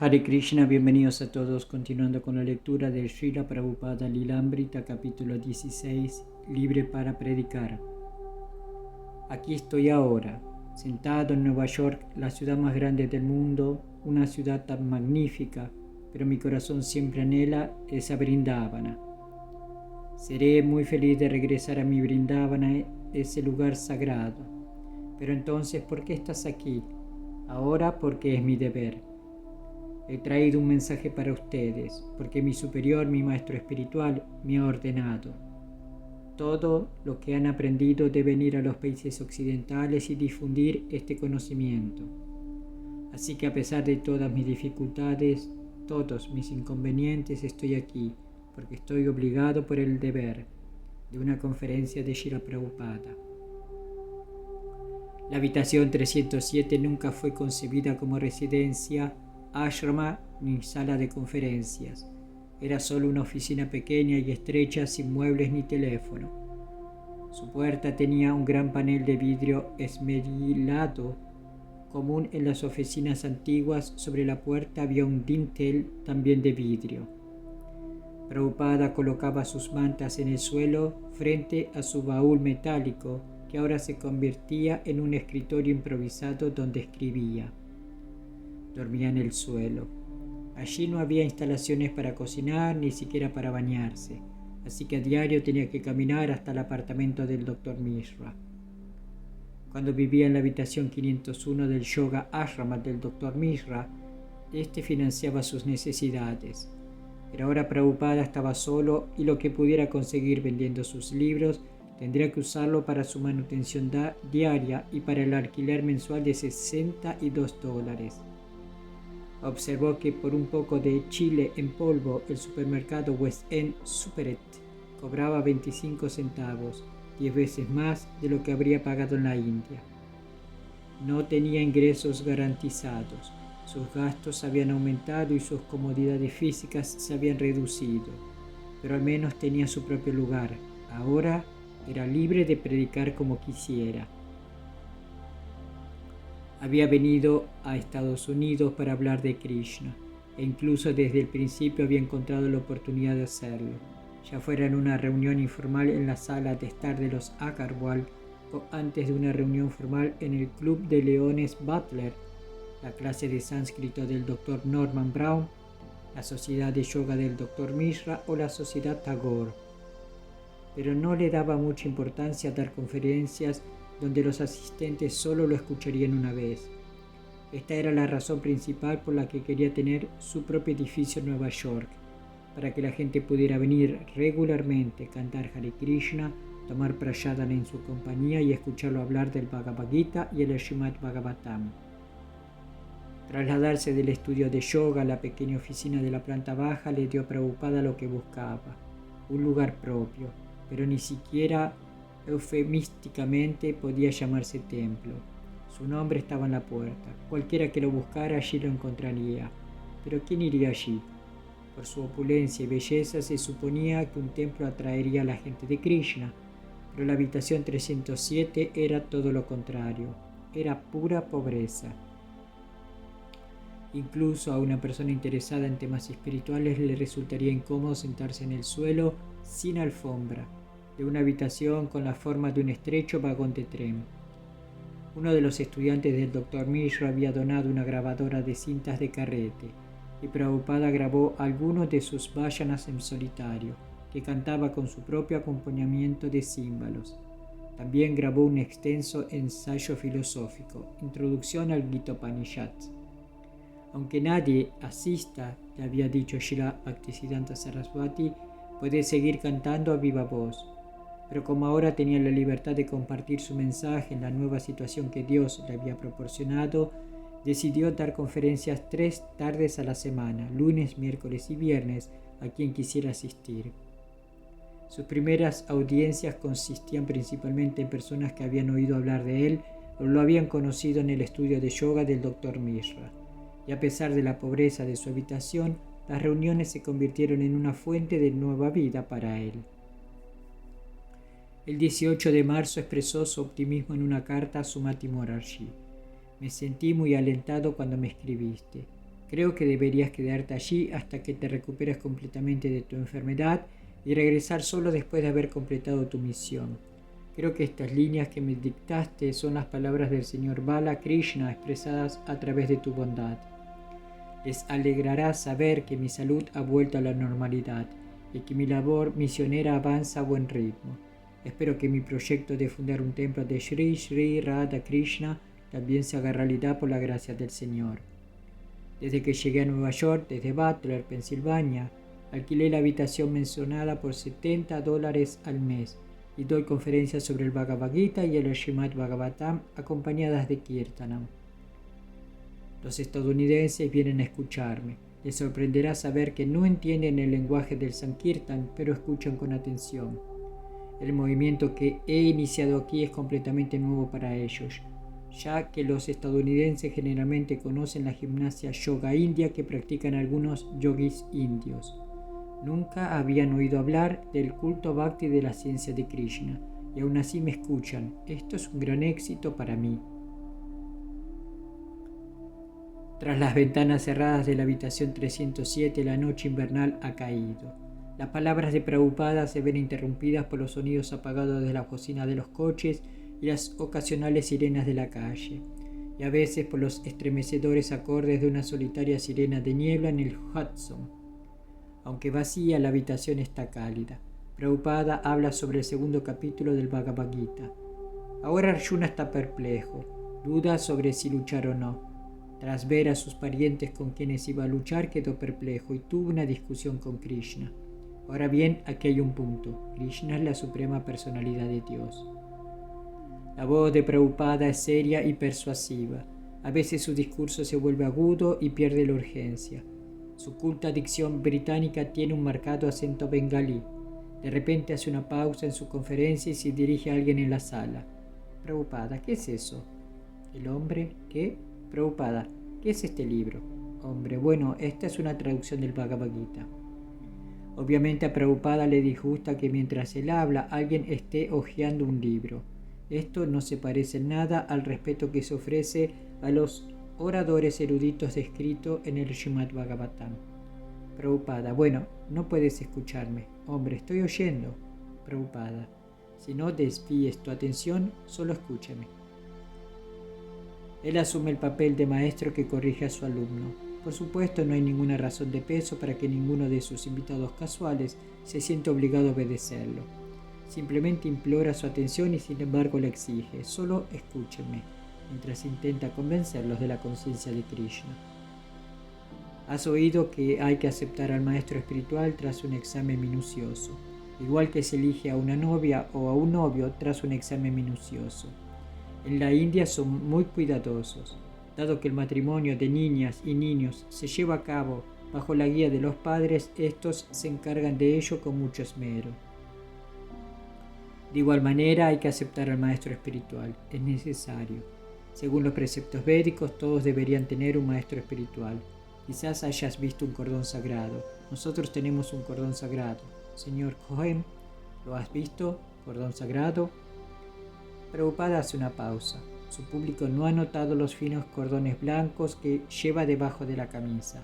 Hare Krishna, bienvenidos a todos, continuando con la lectura de Srila Prabhupada Lilamrita, capítulo 16, Libre para predicar. Aquí estoy ahora, sentado en Nueva York, la ciudad más grande del mundo, una ciudad tan magnífica, pero mi corazón siempre anhela esa Vrindavana. Seré muy feliz de regresar a mi Vrindavana, ese lugar sagrado. Pero entonces, ¿por qué estás aquí? Ahora porque es mi deber. He traído un mensaje para ustedes, porque mi superior, mi maestro espiritual, me ha ordenado. Todo lo que han aprendido deben ir a los países occidentales y difundir este conocimiento. Así que a pesar de todas mis dificultades, todos mis inconvenientes, estoy aquí, porque estoy obligado por el deber de una conferencia de Srila Prabhupada. La habitación 307 nunca fue concebida como residencia, ashrama ni sala de conferencias. Era solo una oficina pequeña y estrecha sin muebles ni teléfono. Su puerta tenía un gran panel de vidrio esmerilado, común en las oficinas antiguas. Sobre la puerta había un dintel también de vidrio. Prabhupada colocaba sus mantas en el suelo frente a su baúl metálico, que ahora se convertía en un escritorio improvisado donde escribía. Dormía en el suelo. Allí no había instalaciones para cocinar, ni siquiera para bañarse, así que a diario tenía que caminar hasta el apartamento del Dr. Mishra. Cuando vivía en la habitación 501 del Yoga Ashrama del Dr. Mishra, este financiaba sus necesidades. Pero ahora Prabhupada estaba solo y lo que pudiera conseguir vendiendo sus libros tendría que usarlo para su manutención diaria y para el alquiler mensual de $62. Observó que por un poco de chile en polvo el supermercado West End Superet cobraba 25 centavos, 10 veces más de lo que habría pagado en la India. No tenía ingresos garantizados, sus gastos habían aumentado y sus comodidades físicas se habían reducido, pero al menos tenía su propio lugar. Ahora era libre de predicar como quisiera. Había venido a Estados Unidos para hablar de Krishna, e incluso desde el principio había encontrado la oportunidad de hacerlo, ya fuera en una reunión informal en la sala de estar de los Agarwal o antes de una reunión formal en el Club de Leones Butler, la clase de sánscrito del Dr. Norman Brown, la sociedad de yoga del Dr. Mishra o la sociedad Tagore. Pero no le daba mucha importancia dar conferencias donde los asistentes solo lo escucharían una vez. Esta era la razón principal por la que quería tener su propio edificio en Nueva York, para que la gente pudiera venir regularmente, cantar Hare Krishna, tomar prayadana en su compañía y escucharlo hablar del Bhagavad Gita y el Srimad Bhagavatam. Trasladarse del estudio de yoga a la pequeña oficina de la planta baja le dio a Prabhupada lo que buscaba, un lugar propio, pero ni siquiera eufemísticamente podía llamarse templo. Su nombre estaba en la puerta. Cualquiera que lo buscara allí lo encontraría. Pero ¿quién iría allí? Por su opulencia y belleza se suponía que un templo atraería a la gente de Krishna, pero la habitación 307 era todo lo contrario. Era pura pobreza. Incluso a una persona interesada en temas espirituales le resultaría incómodo sentarse en el suelo sin alfombra de una habitación con la forma de un estrecho vagón de tren. Uno de los estudiantes del Dr. Mishra había donado una grabadora de cintas de carrete, y Prabhupada grabó algunos de sus vayanas en solitario, que cantaba con su propio acompañamiento de címbalos. También grabó un extenso ensayo filosófico, Introducción al Gita Upanishad. Aunque nadie asista, le había dicho Srila Bhaktisiddhanta Saraswati, puede seguir cantando a viva voz. Pero como ahora tenía la libertad de compartir su mensaje en la nueva situación que Dios le había proporcionado, decidió dar conferencias 3 tardes a la semana, lunes, miércoles y viernes, a quien quisiera asistir. Sus primeras audiencias consistían principalmente en personas que habían oído hablar de él o lo habían conocido en el estudio de yoga del Dr. Mishra. Y a pesar de la pobreza de su habitación, las reuniones se convirtieron en una fuente de nueva vida para él. El 18 de marzo expresó su optimismo en una carta a Sumati Morarji. Me sentí muy alentado cuando me escribiste. Creo que deberías quedarte allí hasta que te recuperes completamente de tu enfermedad y regresar solo después de haber completado tu misión. Creo que estas líneas que me dictaste son las palabras del Señor Bala Krishna expresadas a través de tu bondad. Les alegrará saber que mi salud ha vuelto a la normalidad y que mi labor misionera avanza a buen ritmo. Espero que mi proyecto de fundar un templo de Sri Sri Radha Krishna también se haga realidad por la gracia del Señor. Desde que llegué a Nueva York, desde Butler, Pensilvania, alquilé la habitación mencionada por $70 al mes y doy conferencias sobre el Bhagavad Gita y el Srimad Bhagavatam acompañadas de Kirtanam. Los estadounidenses vienen a escucharme. Les sorprenderá saber que no entienden el lenguaje del Sankirtan, pero escuchan con atención. El movimiento que he iniciado aquí es completamente nuevo para ellos, ya que los estadounidenses generalmente conocen la gimnasia yoga india que practican algunos yogis indios. Nunca habían oído hablar del culto bhakti de la ciencia de Krishna, y aún así me escuchan. Esto es un gran éxito para mí. Tras las ventanas cerradas de la habitación 307, la noche invernal ha caído. Las palabras de Prabhupada se ven interrumpidas por los sonidos apagados de la bocina de los coches y las ocasionales sirenas de la calle, y a veces por los estremecedores acordes de una solitaria sirena de niebla en el Hudson. Aunque vacía, la habitación está cálida. Prabhupada habla sobre el segundo capítulo del Bhagavad Gita. Ahora Arjuna está perplejo, duda sobre si luchar o no. Tras ver a sus parientes con quienes iba a luchar, quedó perplejo y tuvo una discusión con Krishna. Ahora bien, aquí hay un punto. Krishna es la suprema personalidad de Dios. La voz de Prabhupada es seria y persuasiva. A veces su discurso se vuelve agudo y pierde la urgencia. Su culta dicción británica tiene un marcado acento bengalí. De repente hace una pausa en su conferencia y se dirige a alguien en la sala. Prabhupada, ¿qué es eso? El hombre, ¿qué? Prabhupada, ¿qué es este libro? Hombre, bueno, esta es una traducción del Bhagavad Gita. Obviamente a Prabhupada le disgusta que mientras él habla alguien esté hojeando un libro. Esto no se parece en nada al respeto que se ofrece a los oradores eruditos descritos en el Srimad Bhagavatam. Prabhupada, bueno, no puedes escucharme. Hombre, estoy oyendo. Prabhupada, si no desvíes tu atención, solo escúchame. Él asume el papel de maestro que corrige a su alumno. Por supuesto, no hay ninguna razón de peso para que ninguno de sus invitados casuales se sienta obligado a obedecerlo. Simplemente implora su atención y sin embargo le exige, solo escúchenme, mientras intenta convencerlos de la conciencia de Krishna. Has oído que hay que aceptar al maestro espiritual tras un examen minucioso, igual que se elige a una novia o a un novio tras un examen minucioso. En la India son muy cuidadosos, dado que el matrimonio de niñas y niños se lleva a cabo bajo la guía de los padres, estos se encargan de ello con mucho esmero. De igual manera hay que aceptar al maestro espiritual, es necesario. Según los preceptos védicos, todos deberían tener un maestro espiritual. Quizás hayas visto un cordón sagrado. Nosotros tenemos un cordón sagrado. Señor Cohen, ¿lo has visto? ¿Cordón sagrado? Prabhupada hace una pausa. Su público no ha notado los finos cordones blancos que lleva debajo de la camisa,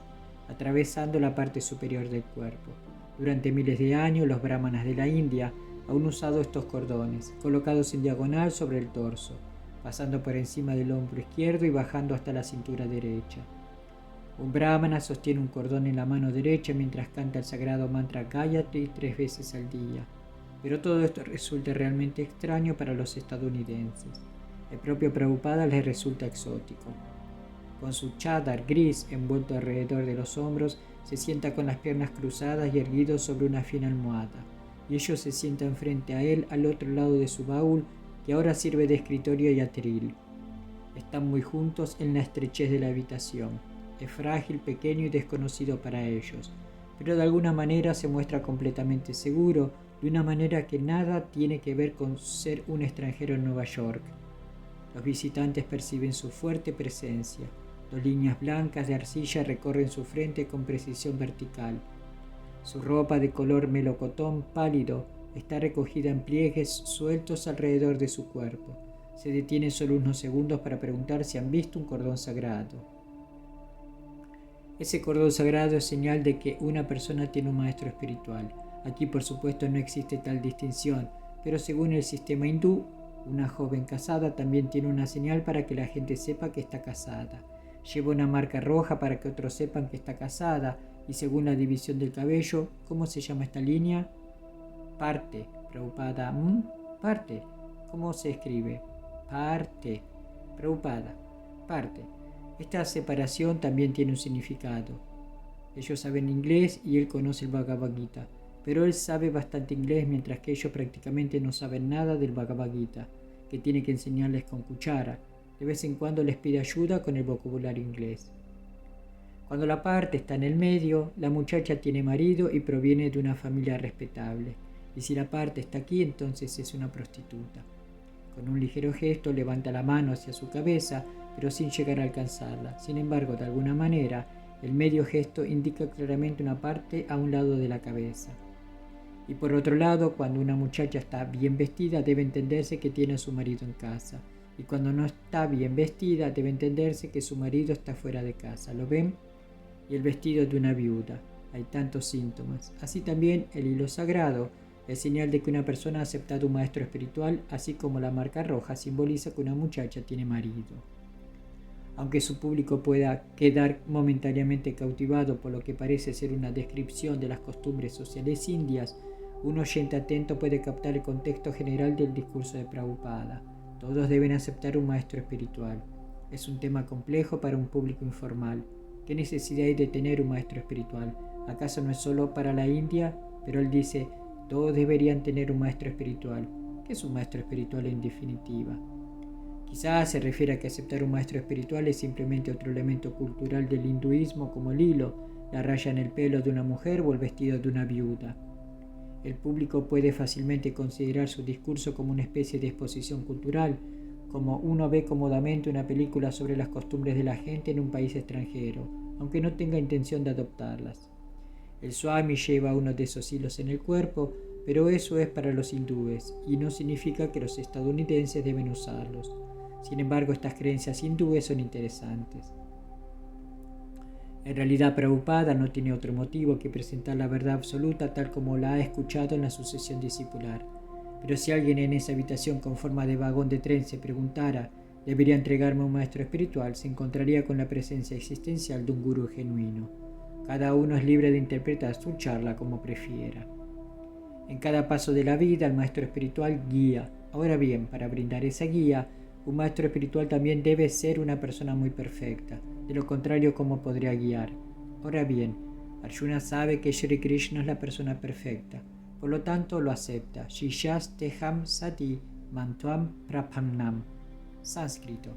atravesando la parte superior del cuerpo. Durante miles de años, los brahmanas de la India han usado estos cordones, colocados en diagonal sobre el torso, pasando por encima del hombro izquierdo y bajando hasta la cintura derecha. Un brahmana sostiene un cordón en la mano derecha mientras canta el sagrado mantra Gayatri 3 veces al día. Pero todo esto resulta realmente extraño para los estadounidenses. El propio Prabhupada les resulta exótico. Con su chadar gris envuelto alrededor de los hombros, se sienta con las piernas cruzadas y erguido sobre una fina almohada, y ellos se sientan frente a él al otro lado de su baúl, que ahora sirve de escritorio y atril. Están muy juntos en la estrechez de la habitación. Es frágil, pequeño y desconocido para ellos, pero de alguna manera se muestra completamente seguro, de una manera que nada tiene que ver con ser un extranjero en Nueva York. Los visitantes perciben su fuerte presencia. 2 líneas blancas de arcilla recorren su frente con precisión vertical. Su ropa de color melocotón pálido está recogida en pliegues sueltos alrededor de su cuerpo. Se detiene solo unos segundos para preguntar si han visto un cordón sagrado. Ese cordón sagrado es señal de que una persona tiene un maestro espiritual. Aquí, por supuesto, no existe tal distinción, pero según el sistema hindú, una joven casada también tiene una señal para que la gente sepa que está casada. Lleva una marca roja para que otros sepan que está casada, y según la división del cabello, ¿cómo se llama esta línea? Parte. Prabhupada. Parte. ¿Cómo se escribe? Parte. Prabhupada. Parte. Esta separación también tiene un significado. Ellos saben inglés y él conoce el Bhagavad Gita, pero él sabe bastante inglés mientras que ellos prácticamente no saben nada del Bhagavad Gita, que tiene que enseñarles con cuchara. De vez en cuando les pide ayuda con el vocabulario inglés. Cuando la parte está en el medio, la muchacha tiene marido y proviene de una familia respetable. Y si la parte está aquí, entonces es una prostituta. Con un ligero gesto levanta la mano hacia su cabeza, pero sin llegar a alcanzarla. Sin embargo, de alguna manera, el medio gesto indica claramente una parte a un lado de la cabeza. Y por otro lado, cuando una muchacha está bien vestida, debe entenderse que tiene a su marido en casa. Y cuando no está bien vestida, debe entenderse que su marido está fuera de casa. ¿Lo ven? Y el vestido de una viuda. Hay tantos síntomas. Así también el hilo sagrado es señal de que una persona ha aceptado un maestro espiritual, así como la marca roja simboliza que una muchacha tiene marido. Aunque su público pueda quedar momentáneamente cautivado por lo que parece ser una descripción de las costumbres sociales indias, un oyente atento puede captar el contexto general del discurso de Prabhupada. Todos deben aceptar un maestro espiritual. Es un tema complejo para un público informal. ¿Qué necesidad hay de tener un maestro espiritual? ¿Acaso no es solo para la India? Pero él dice, todos deberían tener un maestro espiritual. ¿Qué es un maestro espiritual en definitiva? Quizás se refiere a que aceptar un maestro espiritual es simplemente otro elemento cultural del hinduismo como el hilo, la raya en el pelo de una mujer o el vestido de una viuda. El público puede fácilmente considerar su discurso como una especie de exposición cultural, como uno ve cómodamente una película sobre las costumbres de la gente en un país extranjero, aunque no tenga intención de adoptarlas. El Swami lleva uno de esos hilos en el cuerpo, pero eso es para los hindúes y no significa que los estadounidenses deben usarlos. Sin embargo, estas creencias hindúes son interesantes. En realidad, Prabhupada no tiene otro motivo que presentar la verdad absoluta tal como la ha escuchado en la sucesión discipular. Pero si alguien en esa habitación con forma de vagón de tren se preguntara, ¿debería entregarme un maestro espiritual?, se encontraría con la presencia existencial de un gurú genuino. Cada uno es libre de interpretar su charla como prefiera. En cada paso de la vida, el maestro espiritual guía. Ahora bien, para brindar esa guía, un maestro espiritual también debe ser una persona muy perfecta. De lo contrario, ¿cómo podría guiar? Ahora bien, Arjuna sabe que Shri Krishna es la persona perfecta. Por lo tanto, lo acepta. Shishas teham sati mantuam prapannam. Sánscrito.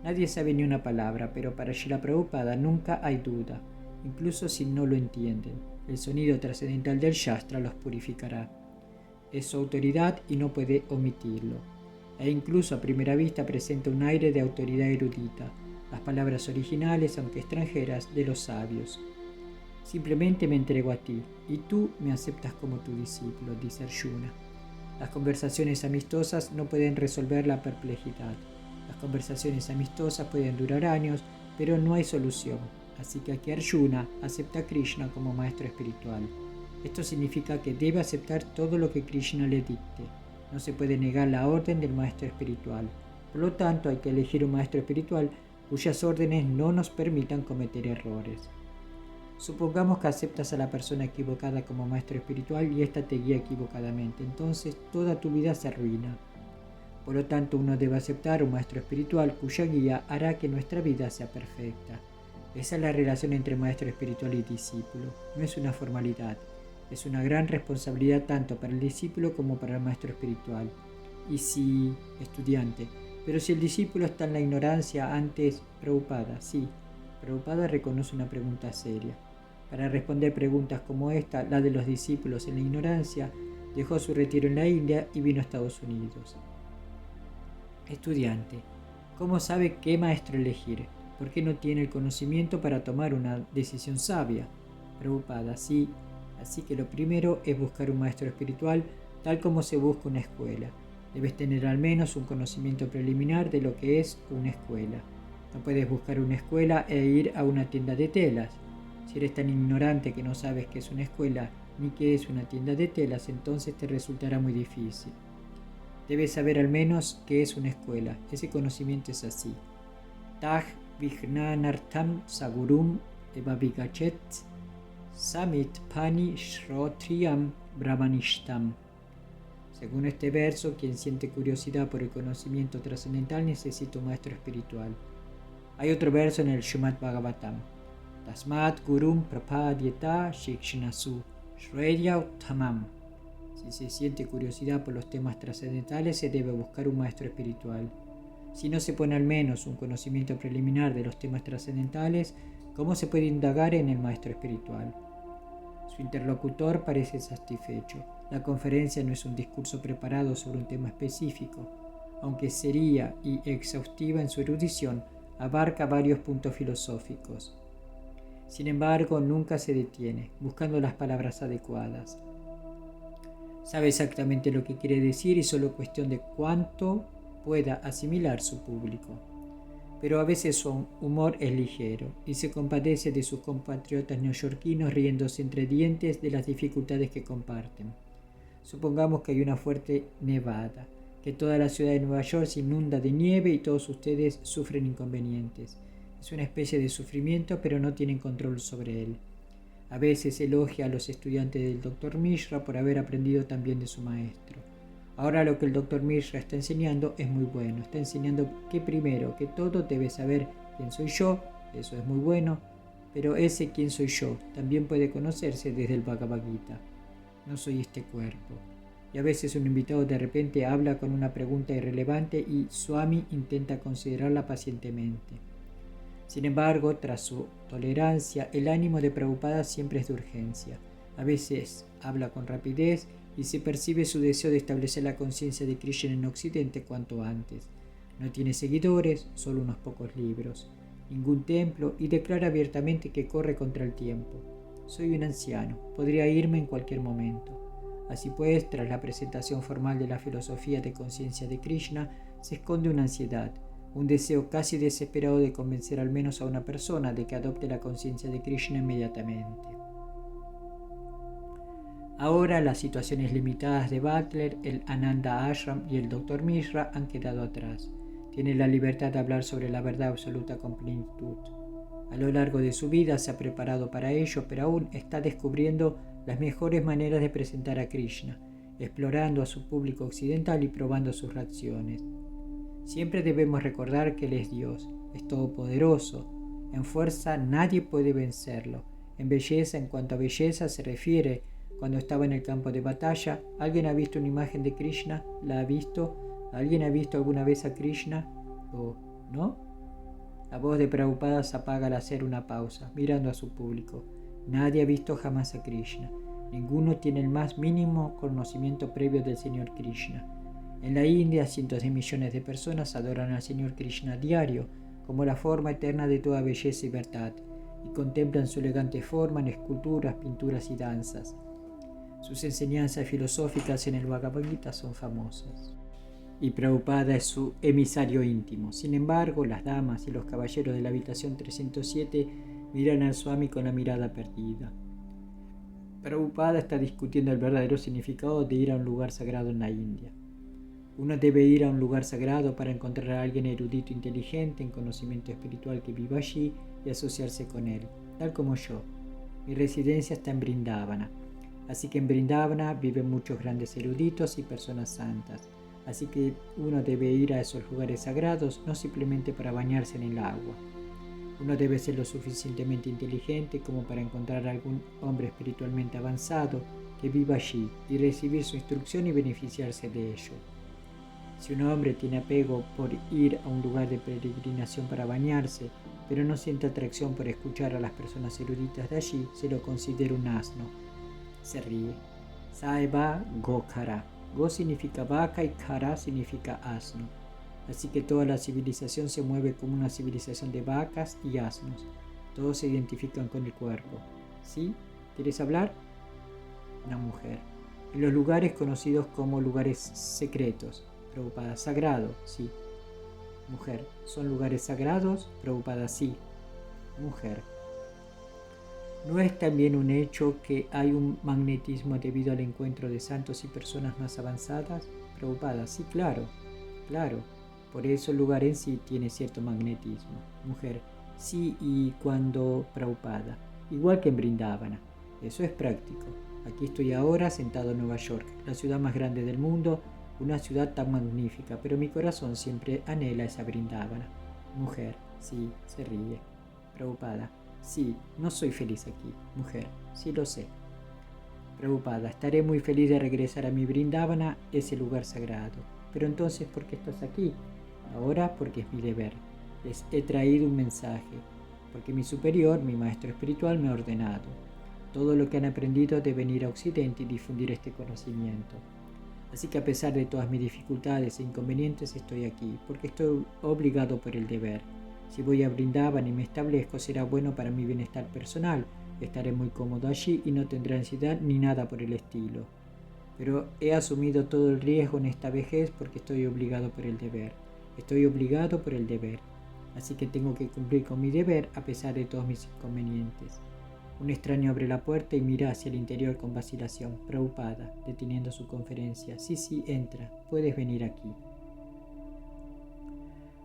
Nadie sabe ni una palabra, pero para Srila Prabhupada nunca hay duda, incluso si no lo entienden. El sonido trascendental del Shastra los purificará. Es su autoridad y no puede omitirlo. E incluso a primera vista presenta un aire de autoridad erudita, las palabras originales, aunque extranjeras, de los sabios. Simplemente me entrego a ti, y tú me aceptas como tu discípulo, dice Arjuna. Las conversaciones amistosas no pueden resolver la perplejidad. Las conversaciones amistosas pueden durar años, pero no hay solución. Así que aquí Arjuna acepta a Krishna como maestro espiritual. Esto significa que debe aceptar todo lo que Krishna le dicte. No se puede negar la orden del maestro espiritual. Por lo tanto, hay que elegir un maestro espiritual cuyas órdenes no nos permitan cometer errores. Supongamos que aceptas a la persona equivocada como maestro espiritual y ésta te guía equivocadamente, entonces toda tu vida se arruina. Por lo tanto, uno debe aceptar un maestro espiritual cuya guía hará que nuestra vida sea perfecta. Esa es la relación entre maestro espiritual y discípulo. No es una formalidad, es una gran responsabilidad tanto para el discípulo como para el maestro espiritual. Y si, estudiante, pero si el discípulo está en la ignorancia antes, Prabhupada, sí, Prabhupada reconoce una pregunta seria. Para responder preguntas como esta, la de los discípulos en la ignorancia, dejó su retiro en la India y vino a Estados Unidos. Estudiante, ¿cómo sabe qué maestro elegir? ¿Por qué no tiene el conocimiento para tomar una decisión sabia? Prabhupada, sí, así que lo primero es buscar un maestro espiritual tal como se busca una escuela. Debes tener al menos un conocimiento preliminar de lo que es una escuela. No puedes buscar una escuela e ir a una tienda de telas. Si eres tan ignorante que no sabes qué es una escuela ni qué es una tienda de telas, entonces te resultará muy difícil. Debes saber al menos qué es una escuela. Ese conocimiento es así. Taj Vijnanartham Sagurum Evavigachet Samit Pani Shrotriyam Brahmanishtam. Según este verso, quien siente curiosidad por el conocimiento trascendental necesita un maestro espiritual. Hay otro verso en el Srimad Bhagavatam. Tasmat Gurum Prapadyeta Shikshnasu Shreya Uttamam. Si se siente curiosidad por los temas trascendentales, se debe buscar un maestro espiritual. Si no se pone al menos un conocimiento preliminar de los temas trascendentales, ¿cómo se puede indagar en el maestro espiritual? Su interlocutor parece satisfecho. La conferencia no es un discurso preparado sobre un tema específico. Aunque seria y exhaustiva en su erudición, abarca varios puntos filosóficos. Sin embargo, nunca se detiene, buscando las palabras adecuadas. Sabe exactamente lo que quiere decir y solo cuestión de cuánto pueda asimilar su público. Pero a veces su humor es ligero y se compadece de sus compatriotas neoyorquinos riéndose entre dientes de las dificultades que comparten. Supongamos que hay una fuerte nevada, que toda la ciudad de Nueva York se inunda de nieve y todos ustedes sufren inconvenientes. Es una especie de sufrimiento, pero no tienen control sobre él. A veces elogia a los estudiantes del Dr. Mishra por haber aprendido también de su maestro. Ahora lo que el Dr. Mishra está enseñando es muy bueno. Está enseñando que primero que todo debes saber quién soy yo, eso es muy bueno, pero ese quién soy yo también puede conocerse desde el Bhagavad Gita. No soy este cuerpo. Y a veces un invitado de repente habla con una pregunta irrelevante y Swami intenta considerarla pacientemente. Sin embargo, tras su tolerancia, el ánimo de Prabhupada siempre es de urgencia. A veces habla con rapidez y se percibe su deseo de establecer la conciencia de Krishna en Occidente cuanto antes. No tiene seguidores, solo unos pocos libros, ningún templo y declara abiertamente que corre contra el tiempo. Soy un anciano, podría irme en cualquier momento. Así pues, tras la presentación formal de la filosofía de conciencia de Krishna, se esconde una ansiedad, un deseo casi desesperado de convencer al menos a una persona de que adopte la conciencia de Krishna inmediatamente. Ahora las situaciones limitadas de Butler, el Ananda Ashram y el Dr. Mishra han quedado atrás. Tiene la libertad de hablar sobre la verdad absoluta con plenitud. A lo largo de su vida se ha preparado para ello, pero aún está descubriendo las mejores maneras de presentar a Krishna, explorando a su público occidental y probando sus reacciones. Siempre debemos recordar que Él es Dios, es todopoderoso. En fuerza nadie puede vencerlo. En belleza, en cuanto a belleza se refiere, cuando estaba en el campo de batalla, ¿alguien ha visto una imagen de Krishna? ¿La ha visto? ¿Alguien ha visto alguna vez a Krishna? ¿O no? La voz de Prabhupada se apaga al hacer una pausa, mirando a su público. Nadie ha visto jamás a Krishna. Ninguno tiene el más mínimo conocimiento previo del Señor Krishna. En la India, cientos de millones de personas adoran al Señor Krishna a diario, como la forma eterna de toda belleza y verdad, y contemplan su elegante forma en esculturas, pinturas y danzas. Sus enseñanzas filosóficas en el Bhagavad Gita son famosas, y Prabhupada es su emisario íntimo. Sin embargo, las damas y los caballeros de la habitación 307 miran al Swami con la mirada perdida. Prabhupada está discutiendo el verdadero significado de ir a un lugar sagrado en la India. Uno debe ir a un lugar sagrado para encontrar a alguien erudito, inteligente, en conocimiento espiritual que viva allí y asociarse con él, tal como yo. Mi residencia está en Vrindavana, así que en Vrindavana viven muchos grandes eruditos y personas santas. Así que uno debe ir a esos lugares sagrados no simplemente para bañarse en el agua. Uno debe ser lo suficientemente inteligente como para encontrar a algún hombre espiritualmente avanzado que viva allí y recibir su instrucción y beneficiarse de ello. Si un hombre tiene apego por ir a un lugar de peregrinación para bañarse, pero no siente atracción por escuchar a las personas eruditas de allí, se lo considera un asno. Se ríe. Saeva Gokara. Go significa vaca y Kara significa asno. Así que toda la civilización se mueve como una civilización de vacas y asnos. Todos se identifican con el cuerpo. ¿Sí? ¿Quieres hablar? Una mujer. En los lugares conocidos como lugares secretos. Prabhupada, sagrado, sí. Mujer, ¿son lugares sagrados? Prabhupada, sí. Mujer, ¿no es también un hecho que hay un magnetismo debido al encuentro de santos y personas más avanzadas? Prabhupada, sí, claro, claro. Por eso el lugar en sí tiene cierto magnetismo. Mujer, sí, y cuando Prabhupada, igual que en Brindavana. Eso es práctico. Aquí estoy ahora sentado en Nueva York, la ciudad más grande del mundo, una ciudad tan magnífica, pero mi corazón siempre anhela esa Brindavana. Mujer, sí, se ríe. Prabhupada, sí, no soy feliz aquí. Mujer, sí lo sé. Prabhupada, estaré muy feliz de regresar a mi Brindavana, ese lugar sagrado. Pero entonces, ¿por qué estás aquí? Ahora porque es mi deber. Les he traído un mensaje, porque mi superior, mi maestro espiritual, me ha ordenado. Todo lo que han aprendido deben ir a Occidente y difundir este conocimiento. Así que a pesar de todas mis dificultades e inconvenientes estoy aquí, porque estoy obligado por el deber. Si voy a Brindavan y me establezco será bueno para mi bienestar personal, estaré muy cómodo allí y no tendré ansiedad ni nada por el estilo. Pero he asumido todo el riesgo en esta vejez porque estoy obligado por el deber. Estoy obligado por el deber. Así que tengo que cumplir con mi deber a pesar de todos mis inconvenientes. Un extraño abre la puerta y mira hacia el interior con vacilación, preocupada, deteniendo su conferencia. Sí, entra, puedes venir aquí.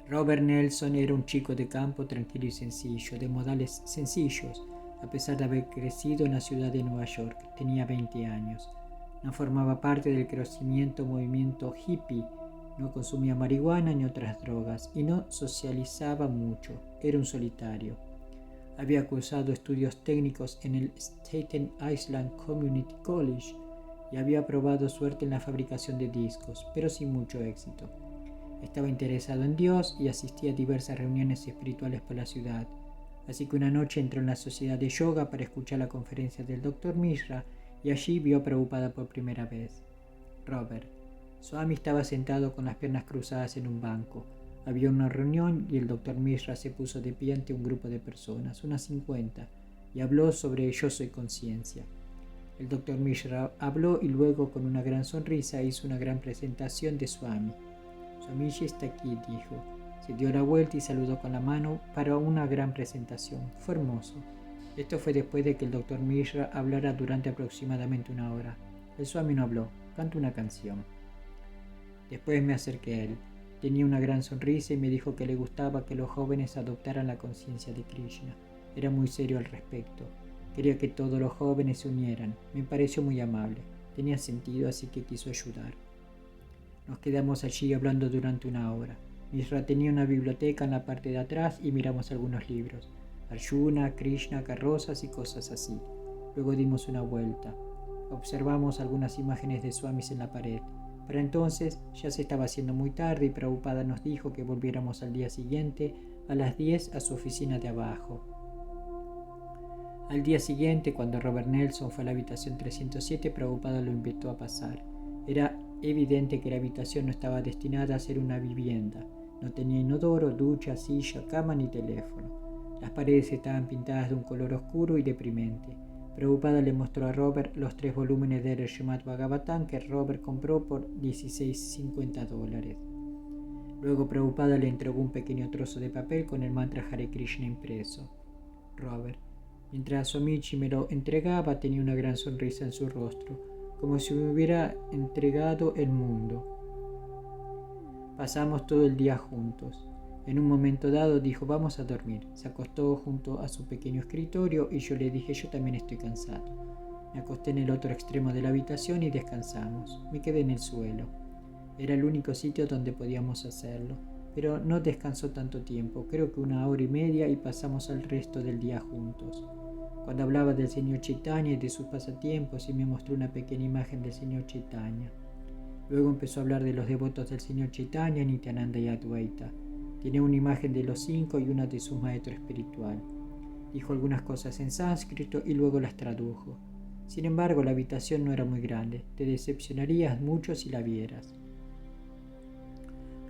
Robert Nelson era un chico de campo tranquilo y sencillo, de modales sencillos, a pesar de haber crecido en la ciudad de Nueva York. Tenía 20 años. No formaba parte del crecimiento movimiento hippie, no consumía marihuana ni otras drogas y no socializaba mucho. Era un solitario. Había cursado estudios técnicos en el Staten Island Community College y había probado suerte en la fabricación de discos, pero sin mucho éxito. Estaba interesado en Dios y asistía a diversas reuniones espirituales por la ciudad. Así que una noche entró en la sociedad de yoga para escuchar la conferencia del Dr. Mishra y allí vio a Prabhupada por primera vez. Robert. Swami estaba sentado con las piernas cruzadas en un banco. Había una reunión y el Dr. Mishra se puso de pie ante un grupo de personas, unas 50, y habló sobre Yo soy conciencia. El Dr. Mishra habló y luego con una gran sonrisa hizo una gran presentación de Swami. Swamiji está aquí, dijo. Se dio la vuelta y saludó con la mano para una gran presentación. Fue hermoso. Esto fue después de que el Dr. Mishra hablara durante aproximadamente una hora. El Swami no habló, cantó una canción. Después me acerqué a él. Tenía una gran sonrisa y me dijo que le gustaba que los jóvenes adoptaran la conciencia de Krishna. Era muy serio al respecto. Quería que todos los jóvenes se unieran. Me pareció muy amable. Tenía sentido, así que quiso ayudar. Nos quedamos allí hablando durante una hora. Mishra tenía una biblioteca en la parte de atrás y miramos algunos libros. Arjuna, Krishna, carrozas y cosas así. Luego dimos una vuelta. Observamos algunas imágenes de swamis en la pared. Para entonces ya se estaba haciendo muy tarde y Prabhupada nos dijo que volviéramos al día siguiente a las 10 a su oficina de abajo. Al día siguiente, cuando Robert Nelson fue a la habitación 307, Prabhupada lo invitó a pasar. Era evidente que la habitación no estaba destinada a ser una vivienda. No tenía inodoro, ducha, silla, cama ni teléfono. Las paredes estaban pintadas de un color oscuro y deprimente. Prabhupada le mostró a Robert los 3 volúmenes del Srimad Bhagavatam que Robert compró por $16.50. Luego Prabhupada le entregó un pequeño trozo de papel con el mantra Hare Krishna impreso. Robert, mientras Swamiji me lo entregaba, tenía una gran sonrisa en su rostro, como si me hubiera entregado el mundo. Pasamos todo el día juntos. En un momento dado dijo, vamos a dormir. Se acostó junto a su pequeño escritorio y yo le dije, yo también estoy cansado. Me acosté en el otro extremo de la habitación y descansamos. Me quedé en el suelo. Era el único sitio donde podíamos hacerlo. Pero no descansó tanto tiempo, creo que 1 hora y media, y pasamos el resto del día juntos. Cuando hablaba del señor Chaitanya y de sus pasatiempos y me mostró una pequeña imagen del señor Chaitanya. Luego empezó a hablar de los devotos del señor Chaitanya, Nityananda y Advaita. Tenía una imagen de los 5 y una de su maestro espiritual. Dijo algunas cosas en sánscrito y luego las tradujo. Sin embargo, la habitación no era muy grande. Te decepcionarías mucho si la vieras.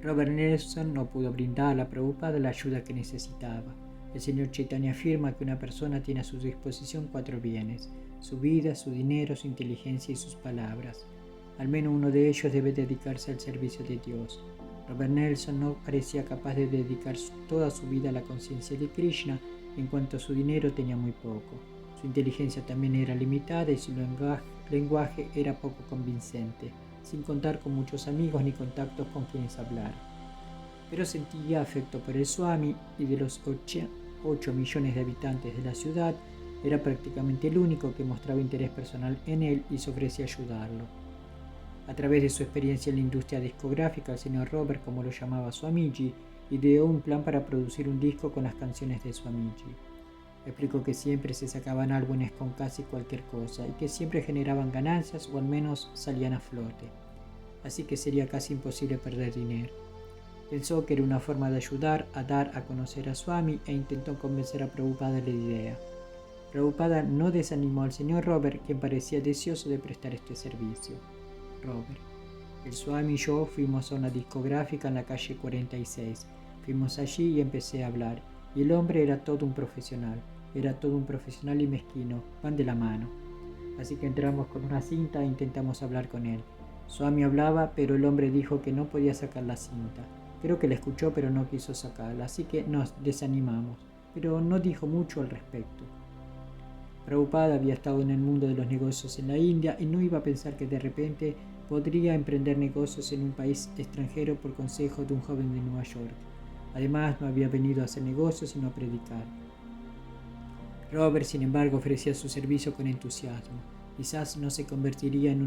Robert Nelson no pudo brindar a la Prabhupada la ayuda que necesitaba. El señor Chaitanya afirma que una persona tiene a su disposición 4 bienes: su vida, su dinero, su inteligencia y sus palabras. Al menos uno de ellos debe dedicarse al servicio de Dios. Robert Nelson no parecía capaz de dedicar toda su vida a la conciencia de Krishna. En cuanto a su dinero, tenía muy poco. Su inteligencia también era limitada y su lenguaje era poco convincente, sin contar con muchos amigos ni contactos con quienes hablar. Pero sentía afecto por el Swami y de los 8 millones de habitantes de la ciudad, era prácticamente el único que mostraba interés personal en él y se ofrecía a ayudarlo. A través de su experiencia en la industria discográfica, el señor Robert, como lo llamaba Swamiji, ideó un plan para producir un disco con las canciones de Swamiji. Explicó que siempre se sacaban álbumes con casi cualquier cosa y que siempre generaban ganancias o al menos salían a flote. Así que sería casi imposible perder dinero. Pensó que era una forma de ayudar a dar a conocer a Swami e intentó convencer a Prabhupada de la idea. Prabhupada no desanimó al señor Robert, quien parecía deseoso de prestar este servicio. Robert: el Swami y yo fuimos a una discográfica en la calle 46. Fuimos allí y empecé a hablar. Y el hombre era todo un profesional. Era todo un profesional y mezquino. Van de la mano. Así que entramos con una cinta e intentamos hablar con él. Swami hablaba, pero el hombre dijo que no podía sacar la cinta. Creo que la escuchó, pero no quiso sacarla, así que nos desanimamos. Pero no dijo mucho al respecto. Prabhupada había estado en el mundo de los negocios en la India y no iba a pensar que de repente podría emprender negocios en un país extranjero por consejo de un joven de Nueva York. Además, no había venido a hacer negocios sino a predicar. Robert, sin embargo, ofrecía su servicio con entusiasmo. Quizás no se convertiría en un